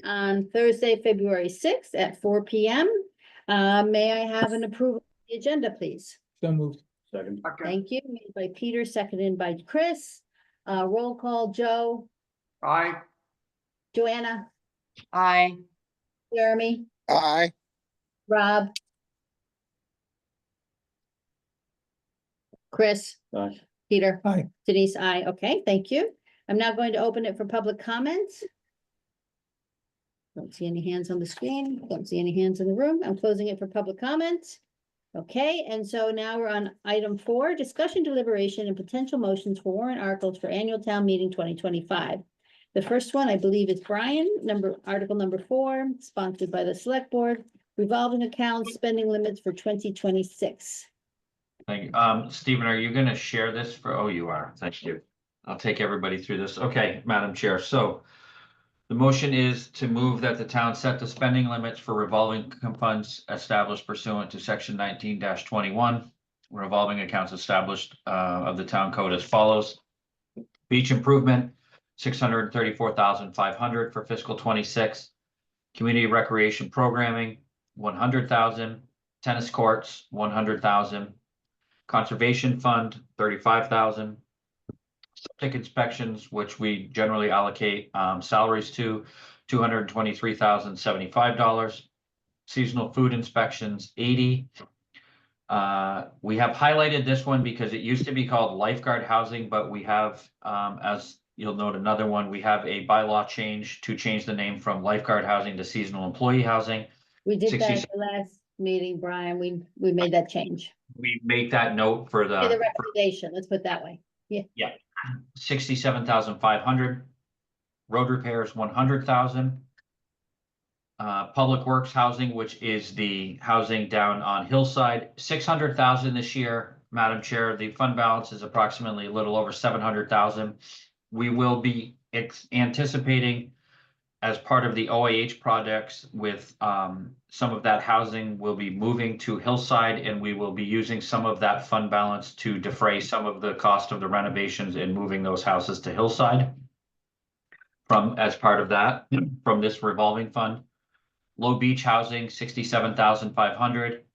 on Thursday, February 6th at 4 p.m. May I have an approval of the agenda, please? So moved. Second. Okay. Thank you. Made by Peter, seconded by Chris. Roll call, Joe, Aye. Joanna, Aye. Jeremy, Aye. Rob, Chris, Aye. Peter, Aye. Denise, I. Okay, thank you. I'm now going to open it for public comments. Don't see any hands on the screen. Don't see any hands in the room. I'm closing it for public comments. Okay, and so now we're on item 4, discussion, deliberation, and potential motions for warrant articles for annual town meeting 2025. The first one, I believe, is Brian, article number 4, sponsored by the select board, revolving accounts, spending limits for 2026. Thank you. Stephen, are you gonna share this for, oh, you are, thank you. I'll take everybody through this. Okay, Madam Chair, so the motion is to move that the town set the spending limits for revolving funds established pursuant to section 19-21. Revolving accounts established of the town code as follows. Beach improvement, 634,500 for fiscal 26. Community recreation programming, 100,000. Tennis courts, 100,000. Conservation fund, 35,000. Septic inspections, which we generally allocate salaries to, $223,075. Seasonal food inspections, 80. We have highlighted this one because it used to be called lifeguard housing, but we have, as you'll note, another one, we have a bylaw change to change the name from lifeguard housing to seasonal employee housing. We did that 60 at the last meeting, Brian. We made that change. We make that note for The the recommendation, let's put it that way. 67,500. Road repairs, 100,000. Public Works housing, which is the housing down on Hillside, 600,000 this year. Madam Chair, the fund balance is approximately a little over 700,000. We will be anticipating, as part of the OAH projects, with some of that housing will be moving to Hillside, and we will be using some of that fund balance to defray some of the cost of the renovations and moving those houses to Hillside as part of that, from this revolving fund. Low Beach housing, 67,500.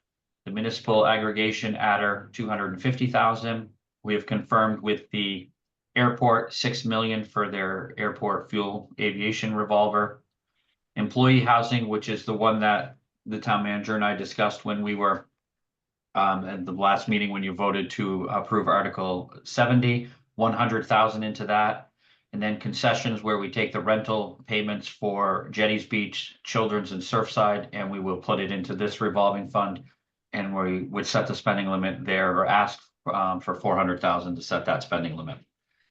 The municipal aggregation adder, 250,000. We have confirmed with the airport, 6 million for their airport fuel aviation revolver. Employee housing, which is the one that the town manager and I discussed when we were at the last meeting, when you voted to approve Article 70, 100,000 into that. And then concessions, where we take the rental payments for Jetties Beach, Children's, and Surfside, and we will put it into this revolving fund. And we would set the spending limit there, or ask for 400,000 to set that spending limit.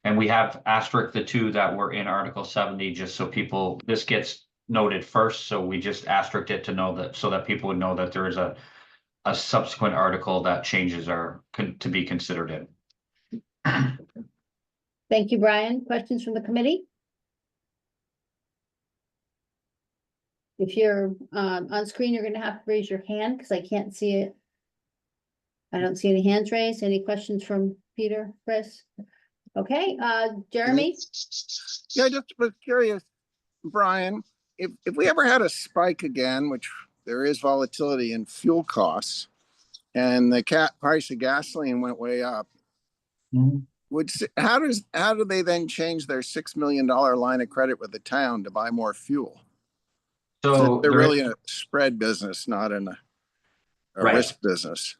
And we have asterisked the 2 that were in Article 70, just so people, this gets noted first. So we just asterisked it to know that, so that people would know that there is a subsequent article that changes are to be considered in. Thank you, Brian. Questions from the committee? If you're on screen, you're going to have to raise your hand because I can't see it. I don't see any hands raised. Any questions from Peter, Chris? Okay, Jeremy? Yeah, just was curious, Brian, if we ever had a spike again, which there is volatility in fuel costs, and the price of gasoline went way up, how do they then change their $6 million line of credit with the town to buy more fuel? So they're really in a spread business, not in a Right. risk business.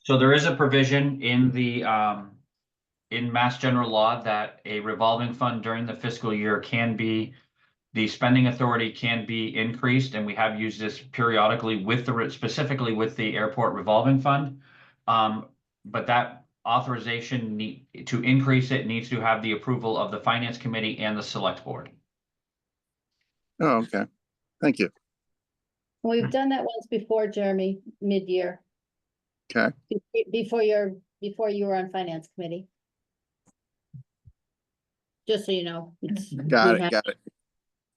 So there is a provision in the in Mass General Law that a revolving fund during the fiscal year can be, the spending authority can be increased, and we have used this periodically with specifically with the airport revolving fund. But that authorization to increase it needs to have the approval of the Finance Committee and the Select Board. Oh, okay. Thank you. We've done that once before, Jeremy, mid-year. Okay. Before you were on Finance Committee. Just so you know. Got it.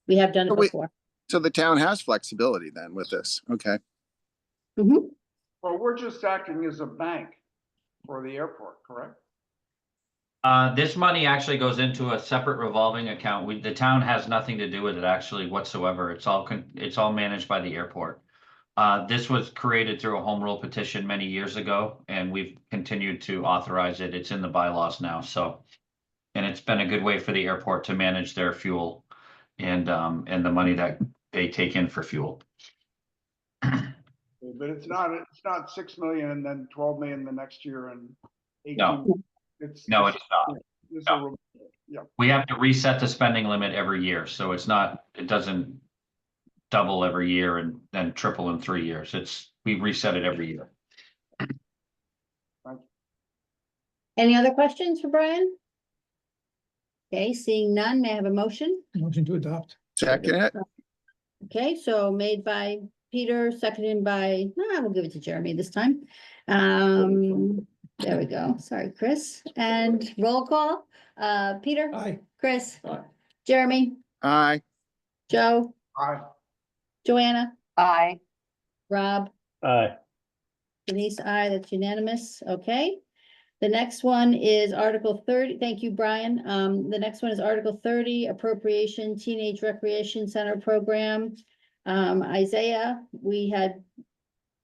We have done it So we- before. So the town has flexibility then with this. Okay. Mhm. Well, we're just acting as a bank for the airport, correct? This money actually goes into a separate revolving account. The town has nothing to do with it actually whatsoever. It's all managed by the airport. This was created through a home rule petition many years ago, and we've continued to authorize it. It's in the bylaws now, so. And it's been a good way for the airport to manage their fuel and the money that they take in for fuel. But it's not 6 million and then 12 million the next year and 18. No. It's No, it's not. it's No. yeah. We have to reset the spending limit every year, so it doesn't double every year and then triple in 3 years. We reset it every year. Any other questions for Brian? Okay, seeing none, may I have a motion? Motion to adopt. Second it. Okay, so made by Peter, seconded by, we'll give it to Jeremy this time. There we go. Sorry, Chris. And roll call. Peter, Aye. Chris, Aye. Jeremy, Aye. Joe, Aye. Joanna, Aye. Rob, Aye. Denise, aye, that's unanimous. Okay. The next one is Article 30. Thank you, Brian. The next one is Article 30, Appropriation Teenage Recreation Center Program. Isaiah, we had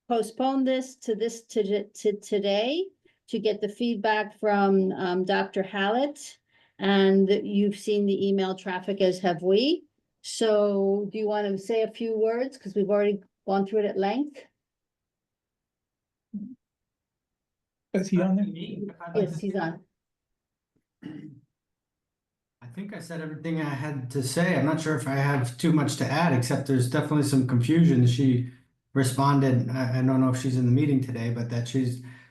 postponed this to today to get the feedback from Dr. Hallett. And you've seen the email traffic, as have we. So do you want to say a few words? Because we've already gone through it at length. Is he on there? Yes, he's on. I think I said everything I had to say. I'm not sure if I have too much to add, except there's definitely some confusion. She responded, I don't know if she's in the meeting today, but that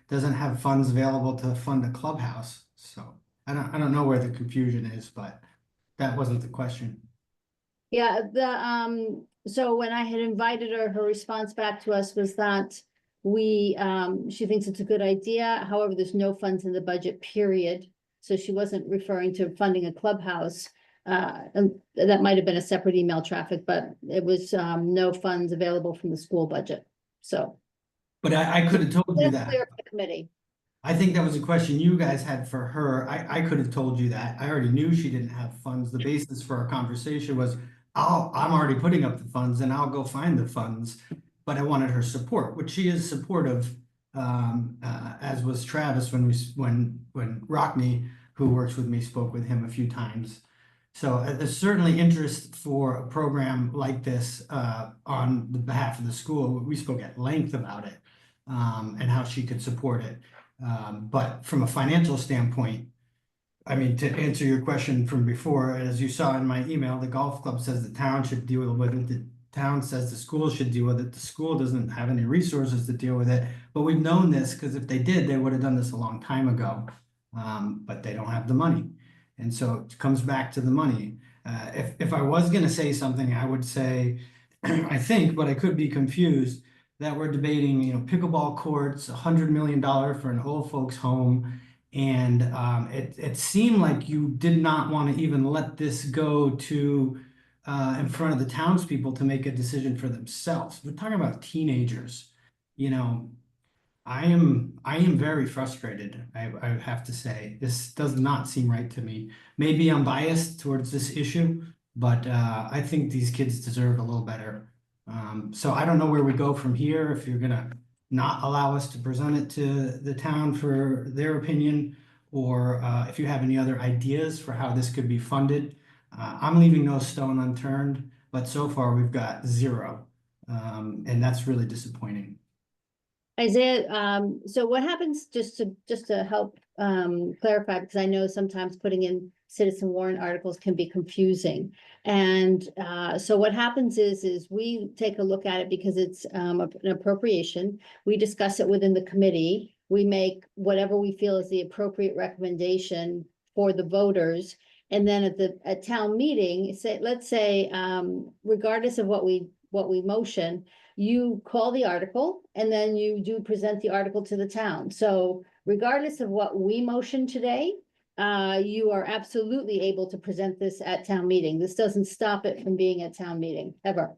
doesn't have funds available to fund a clubhouse. So I don't know where the confusion is, but that wasn't the question. Yeah, so when I had invited her response back to us was that she thinks it's a good idea. However, there's no funds in the budget, period. So she wasn't referring to funding a clubhouse. And that might have been a separate email traffic, but it was no funds available from the school budget. So. But I could have told you That's that. clear for the committee. I think that was a question you guys had for her. I could have told you that. I already knew she didn't have funds. The basis for our conversation was, I'm already putting up the funds and I'll go find the funds. But I wanted her support, which she is supportive, as was Travis when Rockney, who works with me, spoke with him a few times. So there's certainly interest for a program like this on the behalf of the school. We spoke at length about it and how she could support it. But from a financial standpoint, I mean, to answer your question from before, as you saw in my email, the golf club says the town should deal with it. The town says the school should deal with it. The school doesn't have any resources to deal with it. But we've known this because if they did, they would have done this a long time ago. But they don't have the money. And so it comes back to the money. If I was going to say something, I would say, I think, but I could be confused, that we're debating, pickleball courts, $100 million for an old folks home. And it seemed like you did not want to even let this go to in front of the townspeople to make a decision for themselves. We're talking about teenagers. I am very frustrated. I have to say, this does not seem right to me. Maybe I'm biased towards this issue, but I think these kids deserve a little better. So I don't know where we go from here. If you're gonna not allow us to present it to the town for their opinion, or if you have any other ideas for how this could be funded. I'm leaving no stone unturned, but so far we've got zero, and that's really disappointing. Isaiah, so what happens, just to help clarify, because I know sometimes putting in citizen warrant articles can be confusing. And so what happens is we take a look at it because it's an appropriation. We discuss it within the committee. We make whatever we feel is the appropriate recommendation for the voters. And then at town meeting, let's say, regardless of what we motion, you call the article and then you do present the article to the town. So regardless of what we motion today, you are absolutely able to present this at town meeting. This doesn't stop it from being at town meeting ever.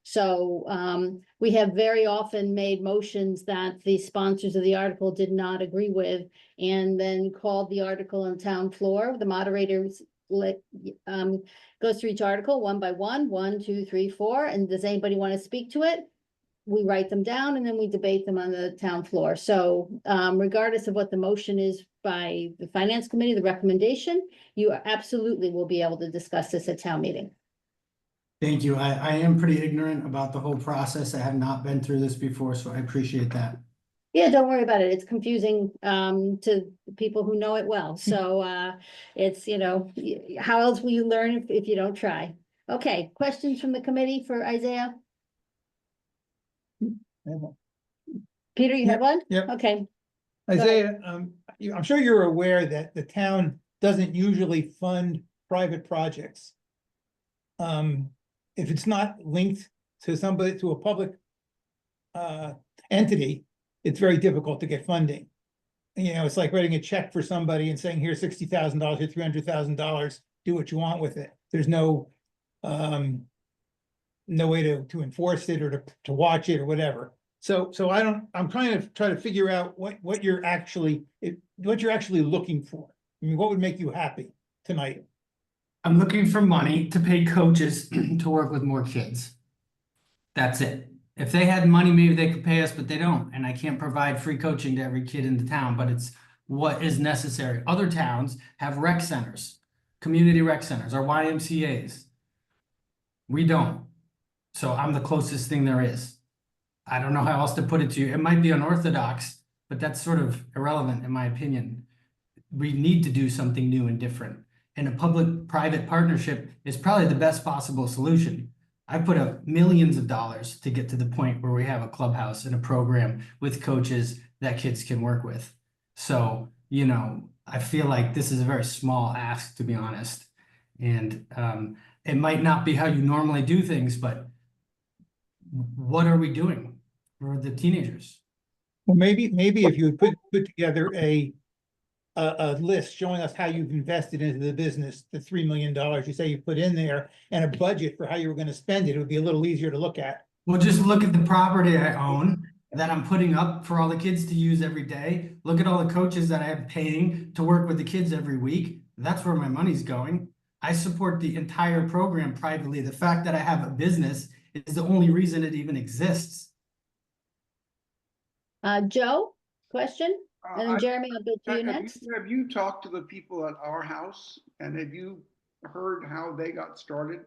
So we have very often made motions that the sponsors of the article did not agree with, and then called the article on town floor. The moderators goes through each article one by one, 1, 2, 3, 4, and does anybody want to speak to it? We write them down and then we debate them on the town floor. So regardless of what the motion is by the finance committee, the recommendation, you absolutely will be able to discuss this at town meeting. Thank you. I am pretty ignorant about the whole process. I have not been through this before, so I appreciate that. Yeah, don't worry about it. It's confusing to people who know it well. So it's, you know, how else will you learn if you don't try? Okay, questions from the committee for Isaiah? Peter, you have one? Yep. Okay, Isaiah, I'm sure you're aware that the town doesn't usually fund private projects. If it's not linked to somebody, to a public entity, it's very difficult to get funding. You know, it's like writing a check for somebody and saying, here's $60,000 or $300,000, do what you want with it. There's no way to enforce it or to watch it or whatever. So I'm trying to figure out what you're actually looking for. I mean, what would make you happy tonight? I'm looking for money to pay coaches to work with more kids. That's it. If they had money, maybe they could pay us, but they don't. And I can't provide free coaching to every kid in the town, but it's what is necessary. Other towns have rec centers, community rec centers, or YMCAs. We don't. So I'm the closest thing there is. I don't know how else to put it to you. It might be unorthodox, but that's sort of irrelevant in my opinion. We need to do something new and different. And a public-private partnership is probably the best possible solution. I put up millions of dollars to get to the point where we have a clubhouse and a program with coaches that kids can work with. So, you know, I feel like this is a very small ask, to be honest. And it might not be how you normally do things, but what are we doing for the teenagers? Well, maybe if you would put together a list showing us how you've invested into the business, the $3 million you say you put in there, and a budget for how you were going to spend it, it would be a little easier to look at. Well, just look at the property I own that I'm putting up for all the kids to use every day. Look at all the coaches that I'm paying to work with the kids every week. That's where my money's going. I support the entire program privately. The fact that I have a business is the only reason it even exists. Joe, question? And then I- Jeremy, I'll go to you Have next. have you talked to the people at our house and have you heard how they got started?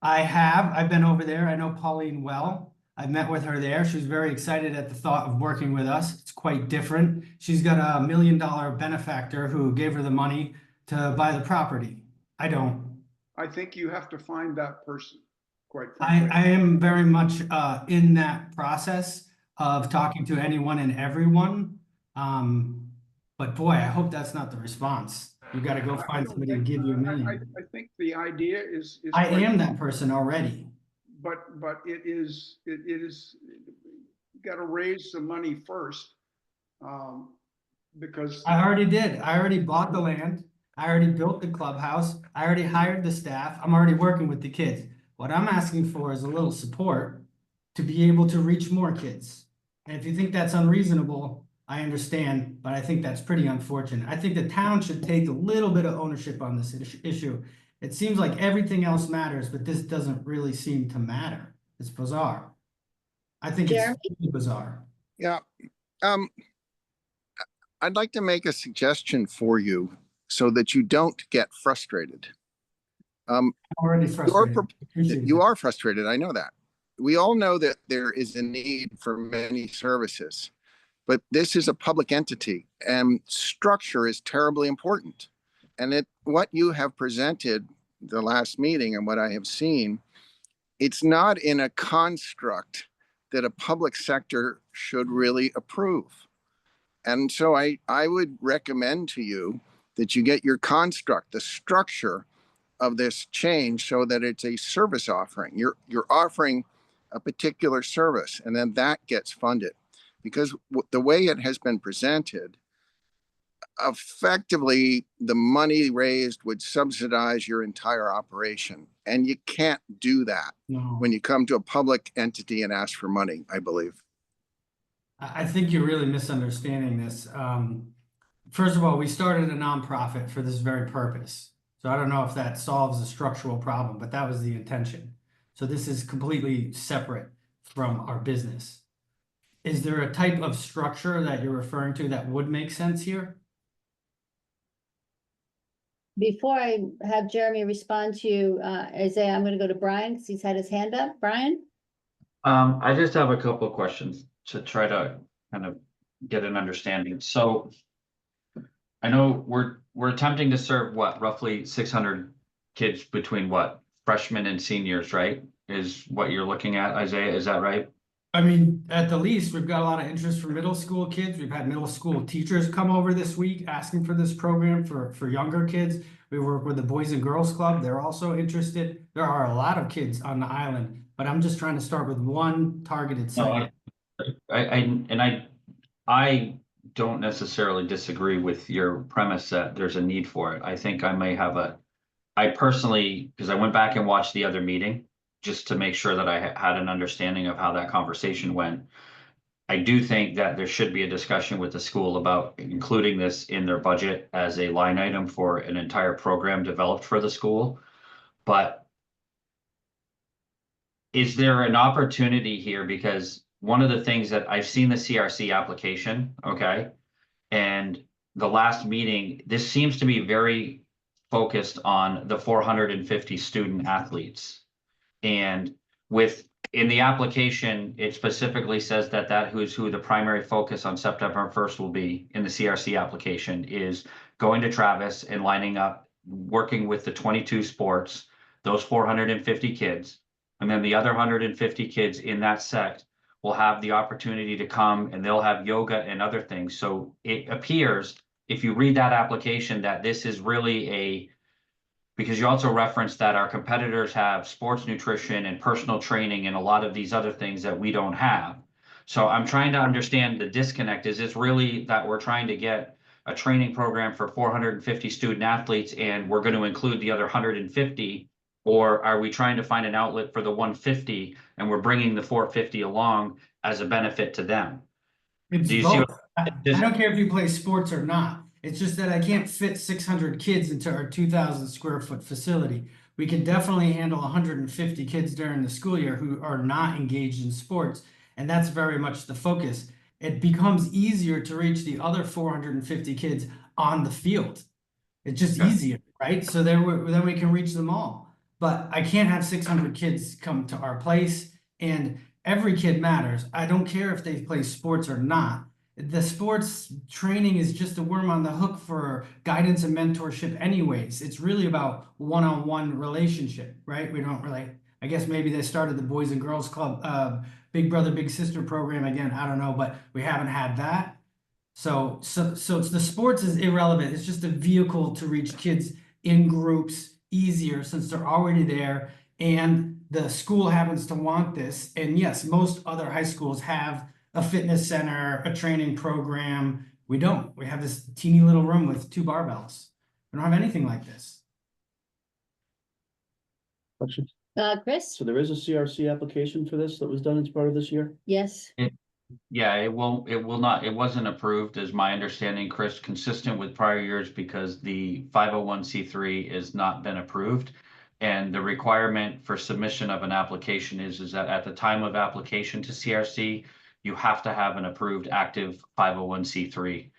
I have. I've been over there. I know Pauline well. I've met with her there. She was very excited at the thought of working with us. It's quite different. She's got a $1 million benefactor who gave her the money to buy the property. I don't. I think you have to find that person, quite frankly. I am very much in that process of talking to anyone and everyone. But boy, I hope that's not the response. You got to go find somebody to give you $1 million. I think the idea is. I quite- am that person already. But it is, you gotta raise some money first. Because. I already did. I already bought the land. I already built the clubhouse. I already hired the staff. I'm already working with the kids. What I'm asking for is a little support to be able to reach more kids. And if you think that's unreasonable, I understand, but I think that's pretty unfortunate. I think the town should take a little bit of ownership on this issue. It seems like everything else matters, but this doesn't really seem to matter. It's bizarre. I think Jeremy? it's really bizarre. Yeah. I'd like to make a suggestion for you so that you don't get frustrated. I'm already frustrated. Appreciate You that. are frustrated. I know that. We all know that there is a need for many services, but this is a public entity and structure is terribly important. And what you have presented the last meeting and what I have seen, it's not in a construct that a public sector should really approve. And so I would recommend to you that you get your construct, the structure of this change so that it's a service offering. You're offering a particular service and then that gets funded. Because the way it has been presented, effectively the money raised would subsidize your entire operation. And you can't do that No. when you come to a public entity and ask for money, I believe. I think you're really misunderstanding this. First of all, we started a nonprofit for this very purpose. So I don't know if that solves a structural problem, but that was the intention. So this is completely separate from our business. Is there a type of structure that you're referring to that would make sense here? Before I have Jeremy respond to you, Isaiah, I'm gonna go to Brian, because he's had his hand up. Brian? I just have a couple of questions to try to kind of get an understanding. So I know we're attempting to serve what, roughly 600 kids between what, freshmen and seniors, right? Is what you're looking at, Isaiah, is that right? I mean, at the least, we've got a lot of interest for middle school kids. We've had middle school teachers come over this week asking for this program for younger kids. We work with the Boys and Girls Club. They're also interested. There are a lot of kids on the island, but I'm just trying to start with one targeted segment. I don't necessarily disagree with your premise that there's a need for it. I think I may have I personally, because I went back and watched the other meeting, just to make sure that I had an understanding of how that conversation went. I do think that there should be a discussion with the school about including this in their budget as a line item for an entire program developed for the school. But is there an opportunity here? Because one of the things that I've seen the CRC application, okay, and the last meeting, this seems to be very focused on the 450 student athletes. And in the application, it specifically says that who's who the primary focus on September 1st will be in the CRC application is going to Travis and lining up, working with the 22 sports, those 450 kids. And then the other 150 kids in that sect will have the opportunity to come and they'll have yoga and other things. So it appears, if you read that application, that this is really because you also referenced that our competitors have sports nutrition and personal training and a lot of these other things that we don't have. So I'm trying to understand the disconnect. Is this really that we're trying to get a training program for 450 student athletes and we're going to include the other 150? Or are we trying to find an outlet for the 150 and we're bringing the 450 along as a benefit to them? It's Do you see both. I don't care if you play sports or not. It's just that I can't fit 600 kids into our 2,000 square foot facility. We can definitely handle 150 kids during the school year who are not engaged in sports. And that's very much the focus. It becomes easier to reach the other 450 kids on the field. It's just easier, right? So then we can reach them all. But I can't have 600 kids come to our place, and every kid matters. I don't care if they play sports or not. The sports training is just a worm on the hook for guidance and mentorship anyways. It's really about one-on-one relationship, right? We don't really, I guess maybe they started the Boys and Girls Club, Big Brother, Big Sister program again. I don't know, but we haven't had that. So it's the sports is irrelevant. It's just a vehicle to reach kids in groups easier since they're already there. And the school happens to want this. And yes, most other high schools have a fitness center, a training program. We don't. We have this teeny little room with 2 barbells. We don't have anything like this. Question. Chris? So there is a CRC application for this that was done as part of this year? Yes. Yeah, it wasn't approved, is my understanding, Chris, consistent with prior years because the 501c3 has not been approved. And the requirement for submission of an application is that at the time of application to CRC, you have to have an approved active 501c3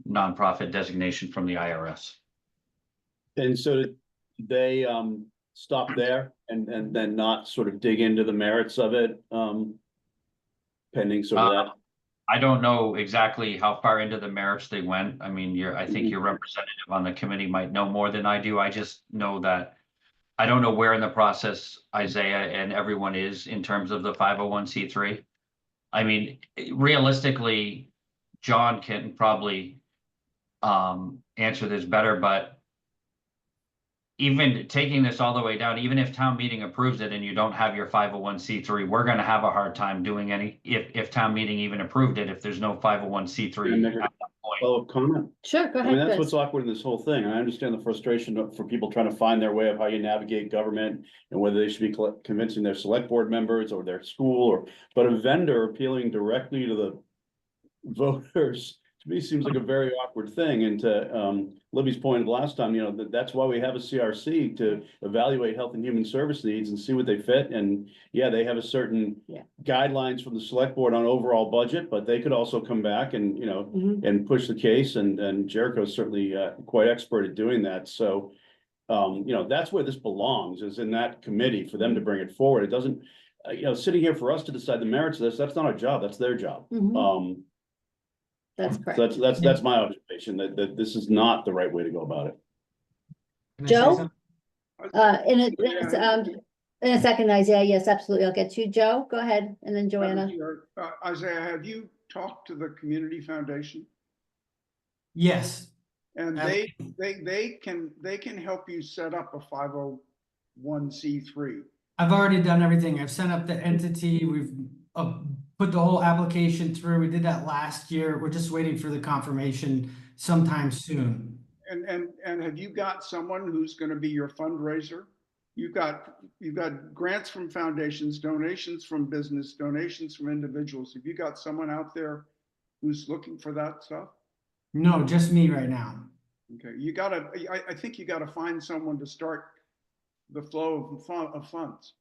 nonprofit designation from the IRS. And so did they stop there and then not sort of dig into the merits of it, pending sort of that? I don't know exactly how far into the merits they went. I mean, I think your representative on the committee might know more than I do. I just know that I don't know where in the process Isaiah and everyone is in terms of the 501c3. I mean, realistically, John can probably answer this better, but even taking this all the way down, even if town meeting approves it and you don't have your 501c3, we're going to have a hard time doing if town meeting even approved it, if there's no 501c3 at that point. follow-up comment? Sure, go I mean, ahead, that's what's Chris. awkward in this whole thing. And I understand the frustration for people trying to find their way of how you navigate government and whether they should be convincing their select board members or their school or, but a vendor appealing directly to the voters, to me, seems like a very awkward thing. And to, Libby's point of last time, you know, that's why we have a CRC to evaluate health and human service needs and see what they fit. And yeah, they have a certain Yeah. guidelines from the select board on overall budget, but they could also come back and, you know, Mhm. and push the case, and Jericho's certainly quite expert at doing that, so. You know, that's where this belongs, is in that committee for them to bring it forward. It doesn't, you know, sitting here for us to decide the merits of this, that's not our job, that's their job. Mhm. That's So correct. that's my observation, that this is not the right way to go about it. Can I say Joe? something? In a second, Isaiah, yes, absolutely. I'll get to you. Joe, go ahead, and then Joanna. Isaiah, have you talked to the community foundation? Yes, And Uh, they can help you set up a 501c3. I've already done everything. I've sent up the entity. We've put the whole application through. We did that last year. We're just waiting for the confirmation sometime soon. And have you got someone who's gonna be your fundraiser? You've got grants from foundations, donations from business, donations from individuals. Have you got someone out there who's looking for that stuff? No, just me right now. Okay, I think you gotta find someone to start the flow of funds.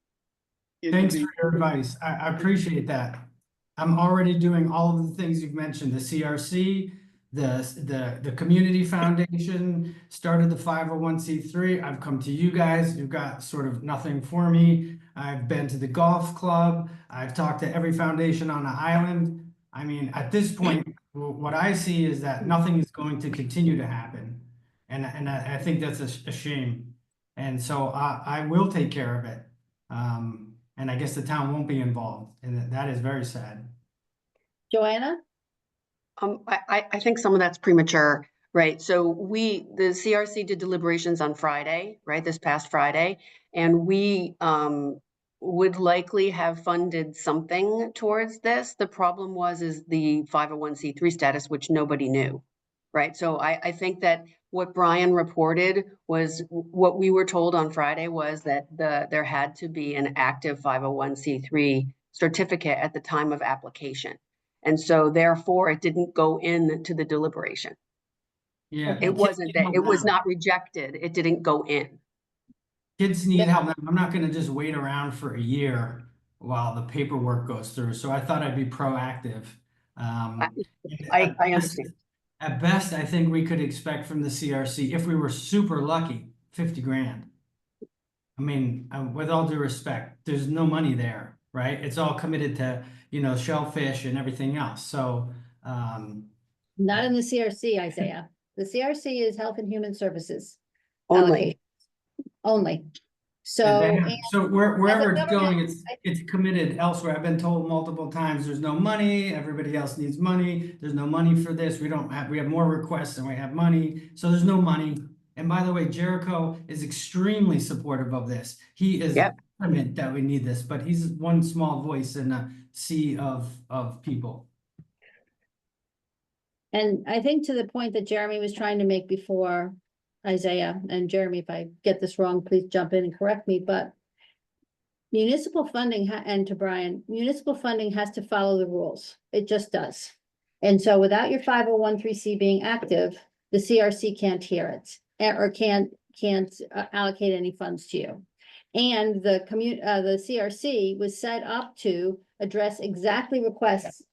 into Thanks the- for your advice. I appreciate that. I'm already doing all of the things you've mentioned, the CRC, the community foundation, started the 501c3. I've come to you guys. You've got sort of nothing for me. I've been to the golf club. I've talked to every foundation on the island. I mean, at this point, what I see is that nothing is going to continue to happen. And I think that's a shame. And so I will take care of it. And I guess the town won't be involved, and that is very sad. Joanna? I think some of that's premature, right? So the CRC did deliberations on Friday, right, this past Friday, and we would likely have funded something towards this. The problem is the 501c3 status, which nobody knew, right? So I think that what Brian reported was what we were told on Friday was that there had to be an active 501c3 certificate at the time of application. And so therefore it didn't go into the deliberation. Yeah. It wasn't that, it was not rejected. It didn't go in. Kids need help. I'm not gonna just wait around for a year while the paperwork goes through, so I thought I'd be proactive. I At best- understand. At best, I think we could expect from the CRC, if we were super lucky, 50 grand. I mean, with all due respect, there's no money there, right? It's all committed to, shellfish and everything else, so, Not in the CRC, Isaiah. The CRC is Health and Human Services. Only. Only. So, So wherever it's going, government, it's committed elsewhere. I've been told multiple times, there's no money, everybody else needs money, there's no money for this, we have more requests than we have money, so there's no money. And by the way, Jericho is extremely supportive of this. He is adamant that we need this, but he's one small voice in a sea of people. and I think to the point that Jeremy was trying to make before, Isaiah, and Jeremy, if I get this wrong, please jump in and correct me, but municipal funding, and to Brian, municipal funding has to follow the rules. It just does. And so without your 501(c)(3) being active, the CRC can't hear it, or can't allocate any funds to you. And the CRC was set up to address exactly requests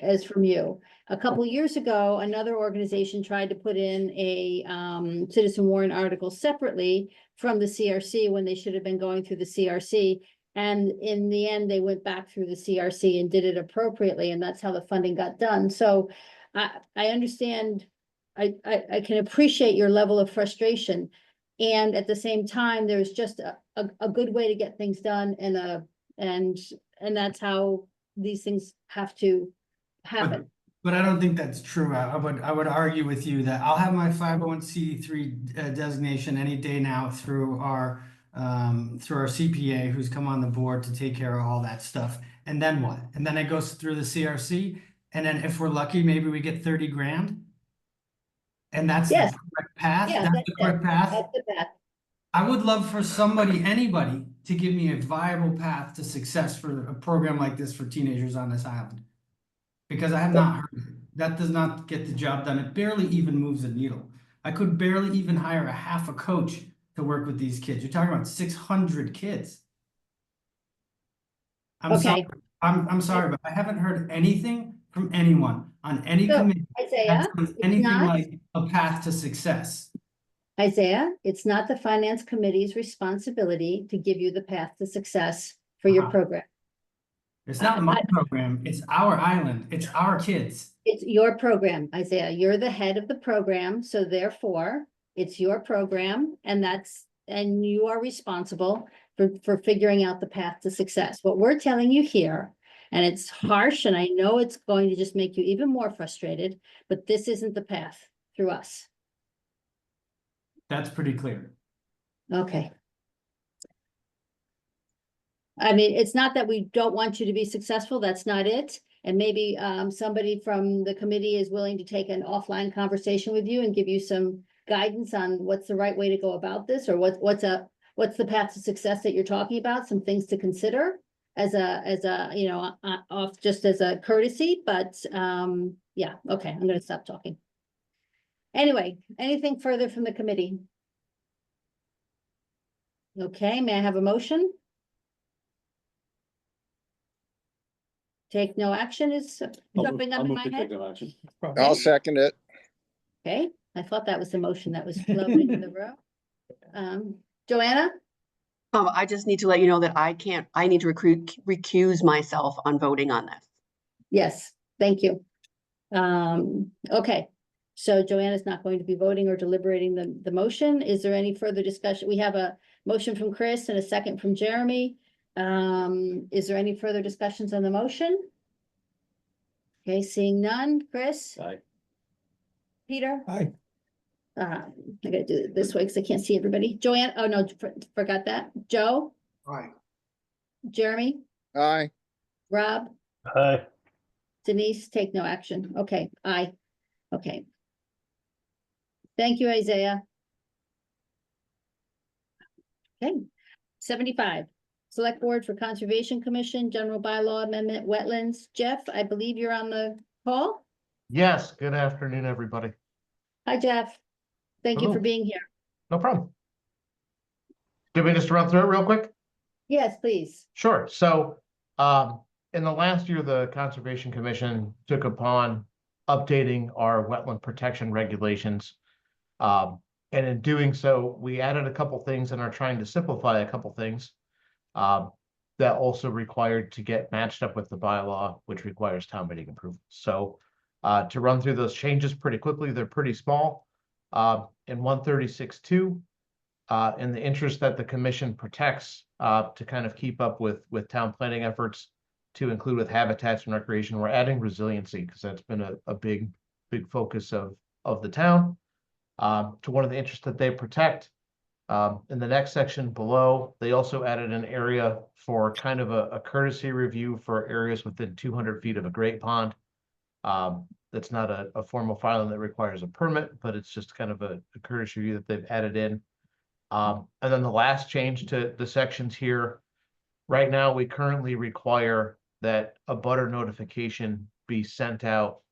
as from you. A couple years ago, another organization tried to put in a citizen warrant article separately from the CRC when they should have been going through the CRC. And in the end, they went back through the CRC and did it appropriately, and that's how the funding got done. So I understand, I can appreciate your level of frustration. And at the same time, there's just a good way to get things done, and that's how these things have to happen. But I don't think that's true. I would argue with you that I'll have my 501c3 designation any day now through our CPA, who's come on the board to take care of all that stuff. And then what? And then it goes through the CRC. And then if we're lucky, maybe we get 30 grand. And that's the Yes. correct path? Yeah, That's the correct path? That's the path. I would love for somebody, anybody, to give me a viable path to success for a program like this for teenagers on this island. Because I have not heard it. That does not get the job done. It barely even moves a needle. I could barely even hire a half a coach to work with these kids. You're talking about 600 kids. I'm sorry. Okay. I'm sorry, but I haven't heard anything from anyone on any So, committee Isaiah, that says it's anything not, like a path to success. Isaiah, it's not the finance committee's responsibility to give you the path to success for your Uh-huh. program. It's not my program. It's our island. It's our kids. It's your program, Isaiah. You're the head of the program, so therefore, it's your program, and you are responsible for figuring out the path to success. What we're telling you here, and it's harsh, and I know it's going to just make you even more frustrated, but this isn't the path through us. That's pretty clear. Okay. I mean, it's not that we don't want you to be successful, that's not it. And maybe somebody from the committee is willing to take an offline conversation with you and give you some guidance on what's the right way to go about this, or what's the path to success that you're talking about, some things to consider as a, you know, off just as a courtesy, but yeah, okay, I'm gonna stop talking. Anyway, anything further from the committee? Okay, may I have a motion? Take no action is jumping I'll under move my to take head. no action. I'll second it. Okay, I thought that was the motion that was floating in the room. Joanna? I just need to let you know that I need to recuse myself on voting on this. Yes, thank you. Okay, so Joanna's not going to be voting or deliberating the motion. Is there any further discussion? We have a motion from Chris and a second from Jeremy. Is there any further discussions on the motion? Okay, seeing none. Chris? Aye. Peter? Aye. I gotta do it this way because I can't see everybody. Joanne, oh no, forgot that. Joe? Aye. Jeremy? Aye. Rob? Aye. Denise, take no action. Okay, aye. Okay. Thank you, Isaiah. Okay, 75. Select Board for Conservation Commission, General Bylaw Amendment, Wetlands. Jeff, I believe you're on the call. Yes, good afternoon, everybody. Hi, Jeff. Thank you for Hello. being here. No problem. Do we just run through it real quick? Yes, please. Sure. So, in the last year, the Conservation Commission took upon updating our wetland protection regulations. And in doing so, we added a couple things and are trying to simplify a couple things. That also required to get matched up with the bylaw, which requires town meeting approval. So, to run through those changes pretty quickly, they're pretty small. In 136.2, in the interest that the commission protects, to kind of keep up with town planning efforts to include with habitats and recreation, we're adding resiliency because that's been a big focus of the town. To one of the interests that they protect, in the next section below, they also added an area for kind of a courtesy review for areas within 200 feet of a great pond. That's not a formal filing that requires a permit, but it's just kind of a courtesy review that they've added in. And then the last change to the sections here, right now, we currently require that a butter notification be sent out,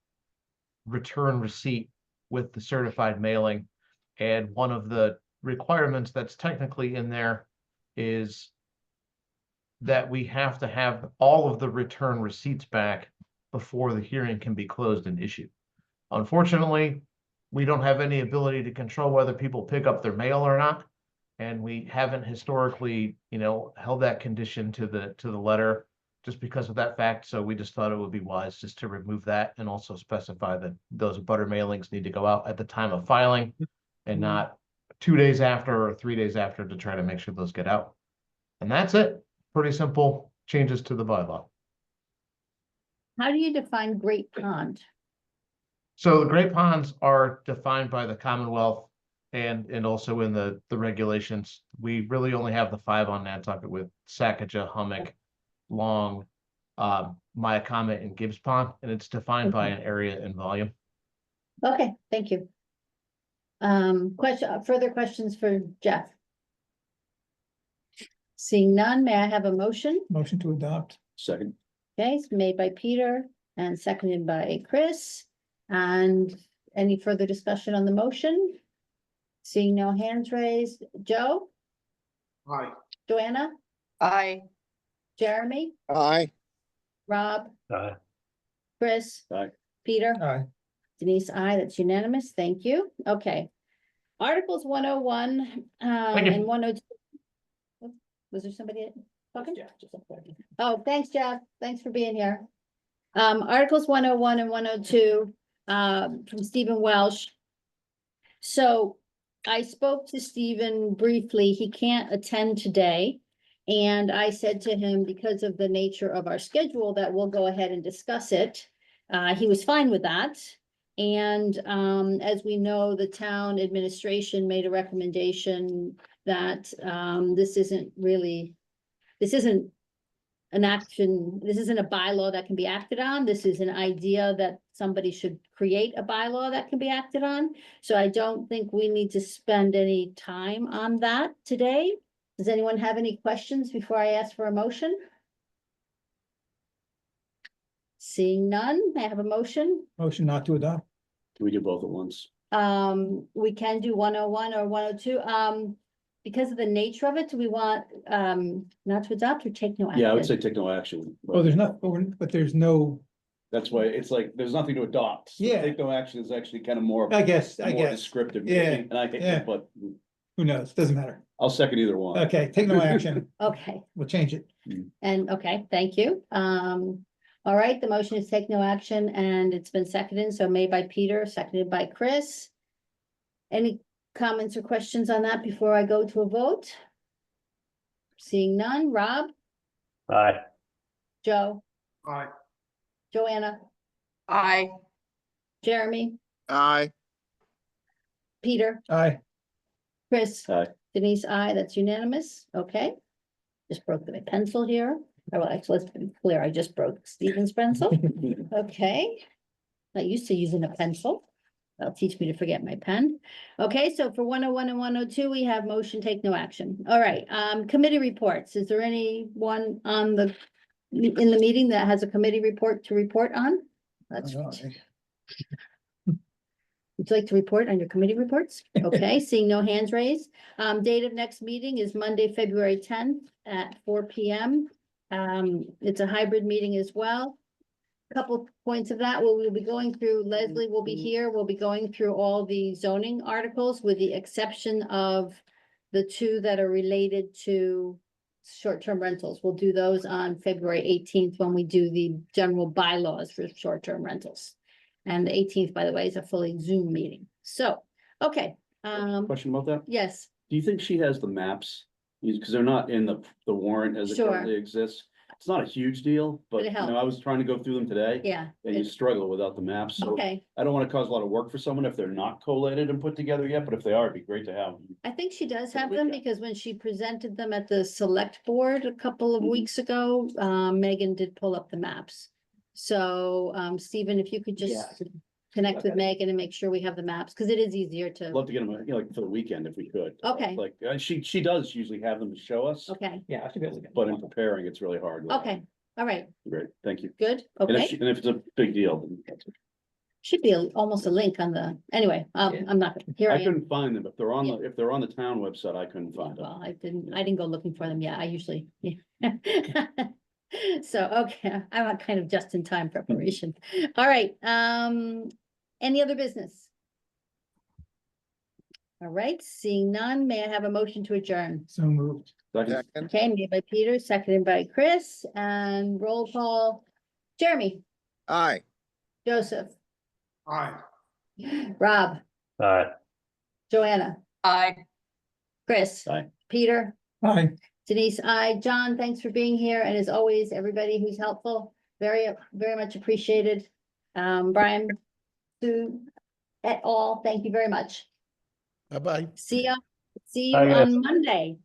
return receipt with the certified mailing. And one of the requirements that's technically in there is that we have to have all of the return receipts back before the hearing can be closed and issued. Unfortunately, we don't have any ability to control whether people pick up their mail or not. And we haven't historically, held that condition to the letter just because of that fact. So we just thought it would be wise just to remove that and also specify that those butter mailings need to go out at the time of filing and not 2 days after or 3 days after to try to make sure those get out. And that's it. Pretty simple changes to the bylaw. How do you define Great Pond? So the great ponds are defined by the Commonwealth and also in the regulations. We really only have the 5 on Nantucket with Sacajah, Hummock, Long, Myacomet, and Gibbs Pond, and it's defined by an area and volume. Okay, thank you. Further questions for Jeff? Seeing none, may I have a motion? Motion to adopt. Second, Okay, it's made by Peter and seconded by Chris. And any further discussion on the motion? Seeing no hands raised, Joe, Aye. Joanna, Aye. Jeremy, Aye. Rob, Aye. Chris, aye. Peter, Aye. Denise, I, that's unanimous. Thank you. Okay. Articles 101 Thank you. and 102. Was there somebody talking? Oh, thanks, Jeff. Thanks for being here. Articles 101 and 102 from Stephen Welsh. So I spoke to Stephen briefly. He can't attend today. And I said to him, because of the nature of our schedule, that we'll go ahead and discuss it. He was fine with that. And as we know, the town administration made a recommendation that this isn't an action, this isn't a bylaw that can be acted on. This is an idea that somebody should create a bylaw that can be acted on. So I don't think we need to spend any time on that today. Does anyone have any questions before I ask for a motion? Seeing none, may I have a motion? Motion not to adopt. Do we do both at once? We can do 101 or 102. Because of the nature of it, do we want not to adopt or take no action? Yeah, I would say take no action. Oh, there's not, but there's no, That's why it's like, there's nothing to adopt. So Yeah. Take no action is actually kind of more. I guess, more descriptive. Yeah, And I hate yeah. it, but who knows? Doesn't matter. I'll second either one. Okay, take no action. Okay, We'll change it. and okay, thank you. All right, the motion is take no action and it's been seconded, so made by Peter, seconded by Chris. Any comments or questions on that before I go to a vote? Seeing none, Rob, Aye. Joe, Aye. Joanna, Aye. Jeremy, Aye. Peter, Aye. Chris. Aye. Denise, I, that's unanimous, okay. Just broke my pencil here. Oh, well, actually, let's be clear, I just broke Stephen's pencil. Okay. Not used to using a pencil. That'll teach me to forget my pen. Okay, so for 101 and 102, we have motion, take no action. All right, committee reports. Is there anyone in the meeting that has a committee report to report on? That's, would you like to report on your committee reports? Okay, seeing no hands raised. Date of next meeting is Monday, February 10th at 4 p.m. It's a hybrid meeting as well. Couple points of that, we'll be going through, Leslie will be here, we'll be going through all the zoning articles with the exception of the two that are related to short-term rentals. We'll do those on February 18th when we do the general bylaws for short-term rentals. And the 18th, by the way, is a fully Zoom meeting. So, okay, Question about that? yes, Do you think she has the maps? Because they're not in the warrant as it Sure. currently exists. It's not a huge deal, But but it you know, I was trying to go through them today. yeah, And you struggle without the maps, so okay. I don't want to cause a lot of work for someone if they're not collated and put together yet, but if they are, it'd be great to have them. I think she does For the have them weekend. because when she presented them at the select board a couple of Mhm. weeks ago, Megan did pull up the maps. So, Stephen, if you could just connect with Okay. Megan and make sure we have the maps, because it is easier I'd to, love to get them, you know, like for the weekend if we could. Okay. Like, she does usually have them to show us, okay, Yeah, I should be able to get. but in preparing, it's really hard. okay, all right, Great, thank you. good, And okay. and if it's a big deal, then Should be almost a link on the, anyway, Yeah. I'm not, here I I am. couldn't find them. If they're on if they're on the town website, I couldn't find them. Well, I didn't go looking for them yet. I usually, yeah. So, okay, I'm a kind of just in time preparation. All right, any other business? All right, seeing none, may I have a motion to adjourn? So moved. Second, Second. Okay, made by Peter, seconded by Chris, and roll call. Jeremy, Aye. Joseph, Aye. Rob, Aye. Joanna, Aye. Chris. Aye. Peter, Aye. Denise, I, John, thanks for being here, and as always, everybody who's helpful, very, very much appreciated. Brian, Sue, et al., thank you very much. Bye-bye. See you Bye, guys. on Monday.